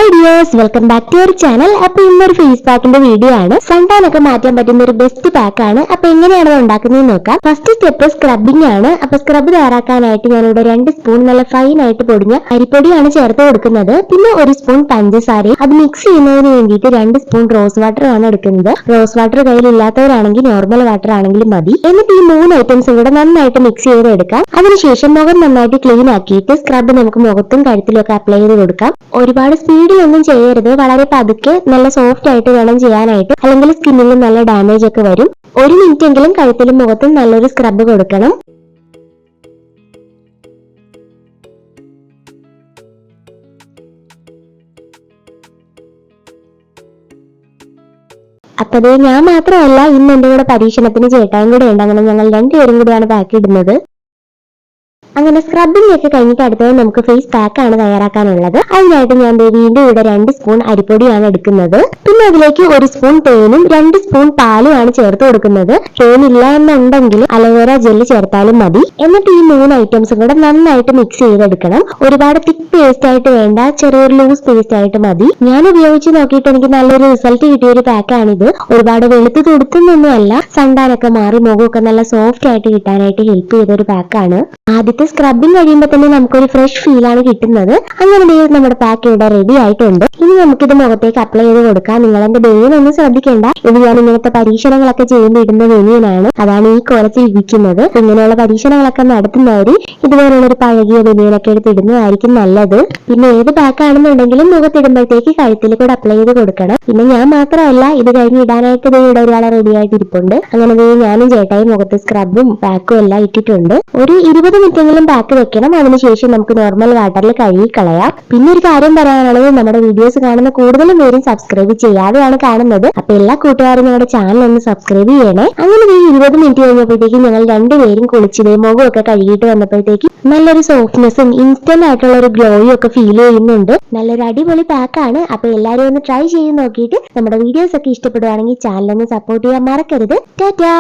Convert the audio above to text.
Hi dears, welcome back to our channel. അപ്പൊ ഇന്നൊരു face പാക്കിന്റെ video ആണ്. സൺടാനൊക്കെ മാറ്റാൻ പറ്റുന്ന ഒരു ബെസ്റ്റ് പാക്ക് ആണ്. അപ്പൊ എങ്ങനെയാണ് ഉണ്ടാക്കുന്നത് നോക്കാം. ഫസ്റ്റ് സ്റ്റെപ്പ് സ്ക്രബിംഗ് ആണ്. അപ്പൊ സ്ക്രബ് തയ്യാറാക്കാനായിട്ട് ഞാനിവിടെ 2 സ്പൂൺ നല്ല ഫൈൻ ആയിട്ട് പൊടിഞ്ഞ അരിപ്പൊടിയാണ് ചേർത്ത് കൊടുക്കുന്നത്. പിന്നെ 1 സ്പൂൺ പഞ്ചസാരയും അത് മിക്സ് ചെയ്യുന്നതിന് വേണ്ടിയിട്ട് 2 സ്പൂൺ റോസ് വാട്ടർ ആണ് എടുക്കുന്നത്. റോസ് വാട്ടർ കയ്യിലില്ലാത്തവരാണെങ്കിൽ നോർമൽ വാട്ടർ ആണെങ്കിലും മതി. എന്നിട്ട് ഈ 3 ഐറ്റംസും കൂടെ നന്നായിട്ട് മിക്സ് ചെയ്തെടുക്കാം. അതിനുശേഷം മുഖം നന്നായിട്ട് ക്ലീൻ ആക്കിയിട്ട് സ്ക്രബ് നമുക്ക് മുഖത്തും കഴുത്തിലും ഒക്കെ അപ്ലൈ ചെയ്ത് കൊടുക്കാം. ഒരുപാട് സ്പീഡിലൊന്നും ചെയ്യരുത്, വളരെ പതുക്കെ നല്ല സോഫ്റ്റ് ആയിട്ട് വേണം ചെയ്യാനായിട്ട്, അല്ലെങ്കിൽ സ്കിന്നിൽ നല്ല ഡാമേജ് ഒക്കെ വരും. 1 മിനിറ്റ് എങ്കിലും കഴുത്തിലും മുഖത്തും നല്ലൊരു സ്ക്രബ് കൊടുക്കണം. അപ്പതേ ഞാൻ മാത്രമല്ല, ഇന്ന് എന്റെ കൂടെ പരീക്ഷണത്തിന് ചേട്ടായും കൂടെ ഉണ്ട്. അങ്ങനെ ഞങ്ങൾ 2 പേരും കൂടെയാണ് പാക്ക് ഇടുന്നത്. അങ്ങനെ സ്ക്രബിംഗ് ഒക്കെ കഴിഞ്ഞിട്ട് അടുത്തത് നമുക്ക് ഫേസ് പാക്ക് ആണ് തയ്യാറാക്കാനുള്ളത്. അതിനായിട്ട് ഞാൻ വീണ്ടും ഇവിടെ 2 സ്പൂൺ അരിപ്പൊടിയാണ് എടുക്കുന്നത്. പിന്നെ അതിലേക്ക് 1 സ്പൂൺ തേനും 2 സ്പൂൺ പാലും ആണ് ചേർത്ത് കൊടുക്കുന്നത്. തേനില്ല എന്നുണ്ടെങ്കിൽ അലോവേറ ജെല്ല് ചേർത്താലും മതി. എന്നിട്ട് ഈ 3 ഐറ്റംസും കൂടെ നന്നായിട്ട് മിക്സ് ചെയ്തെടുക്കണം. ഒരുപാട് തിക്ക് പേസ്റ്റ് ആയിട്ട് വേണ്ട, ചെറിയൊരു ലൂസ് പേസ്റ്റ് ആയിട്ട് മതി. ഞാൻ ഉപയോഗിച്ച് നോക്കിയിട്ട് എനിക്ക് നല്ലൊരു റിസൾട്ട് കിട്ടിയ ഒരു പാക്കാണിത്. ഒരുപാട് വെളുത്ത് തുടുത്തൊന്നും അല്ല, സൺടാനൊക്കെ മാറി മുഖമൊക്കെ നല്ല സോഫ്റ്റ് ആയിട്ട് കിട്ടാനായിട്ട് ഹെൽപ്പ് ചെയ്ത ഒരു പാക്കാണ്. ആദ്യത്തെ സ്ക്രബിംഗ് കഴിയുമ്പോൾ തന്നെ നമുക്കൊരു ഫ്രഷ് ഫീൽ ആണ് കിട്ടുന്നത്. അങ്ങനെ നമ്മുടെ പാക്ക് ഇവിടെ റെഡി ആയിട്ടുണ്ട്. ഇനി നമുക്കിത് മുഖത്തേക്ക് അപ്ലൈ ചെയ്ത് കൊടുക്കാം. നിങ്ങൾ എന്റെ ബനിയനൊന്നും ശ്രദ്ധിക്കേണ്ട, ഇത് ഞാൻ ഇങ്ങനത്തെ പരീക്ഷണങ്ങളൊക്കെ ചെയ്യുമ്പോൾ ഇടുന്ന ബനിയനാണ്. അതാണ് ഈ കോലത്തിൽ ഇരിക്കുന്നത്. ഇങ്ങനെയുള്ള പരീക്ഷണങ്ങളൊക്കെ നടത്തുന്നവര് ഇതുപോലുള്ള ഒരു പഴകിയ ബനിയനൊക്കെ എടുത്ത് ഇടുന്നതായിരിക്കും നല്ലത്. പിന്നെ ഏത് പാക്ക് ആണെന്നുണ്ടെങ്കിലും മുഖത്തിടുമ്പോഴത്തേക്ക് കഴുത്തിൽ കൂടെ അപ്ലൈ ചെയ്ത് കൊടുക്കണം. പിന്നെ ഞാൻ മാത്രമല്ല, ഇത് കഴിഞ്ഞ് ഇടാനായിട്ട് ഇവിടെ ഒരാളെ റെഡി ആയിട്ട് ഇരിപ്പുണ്ട്. അങ്ങനെ ഞാനും ചേട്ടായി മുഖത്ത് സ്ക്രബും പാക്കും എല്ലാം ഇട്ടിട്ടുണ്ട്. ഒരു 20 മിനിറ്റ് പാക്ക് വെക്കണം. അതിനുശേഷം നമുക്ക് നോർമൽ വാട്ടറിൽ കഴുകി കളയാം. പിന്നെ ഒരു കാര്യം പറയാനുള്ളത്, നമ്മുടെ വീഡിയോസ് കാണുന്ന കൂടുതലും പേരും സബ്സ്ക്രൈബ് ചെയ്യാതെയാണ് കാണുന്നത്. അപ്പൊ എല്ലാ കൂട്ടുകാരും ഞങ്ങളുടെ ചാനൽ ഒന്ന് സബ്സ്ക്രൈബ് ചെയ്യണേ. അങ്ങനെ 20 മിനിറ്റ് കഴിഞ്ഞപ്പോഴത്തേക്കും ഞങ്ങൾ 2 പേരും കുളിച്ചതേ മുഖമൊക്കെ കഴുകിയിട്ട് വന്നപ്പോഴത്തേക്ക് നല്ലൊരു സോഫ്റ്റ്നെസ്സും ഇൻസ്റ്റന്റ് ആയിട്ടുള്ള ഒരു ഗ്ലോയും ഒക്കെ ഫീൽ ചെയ്യുന്നുണ്ട്. നല്ലൊരു അടിപൊളി പാക്കാണ്. അപ്പൊ എല്ലാവരും ഒന്ന് ട്രൈ ചെയ്ത് നോക്കിയിട്ട് നമ്മുടെ വീഡിയോസ് ഒക്കെ ഇഷ്ടപ്പെടുവാണെങ്കിൽ ചാനൽ ഒന്ന് സപ്പോർട്ട് ചെയ്യാൻ മറക്കരുത്. ടാറ്റാ.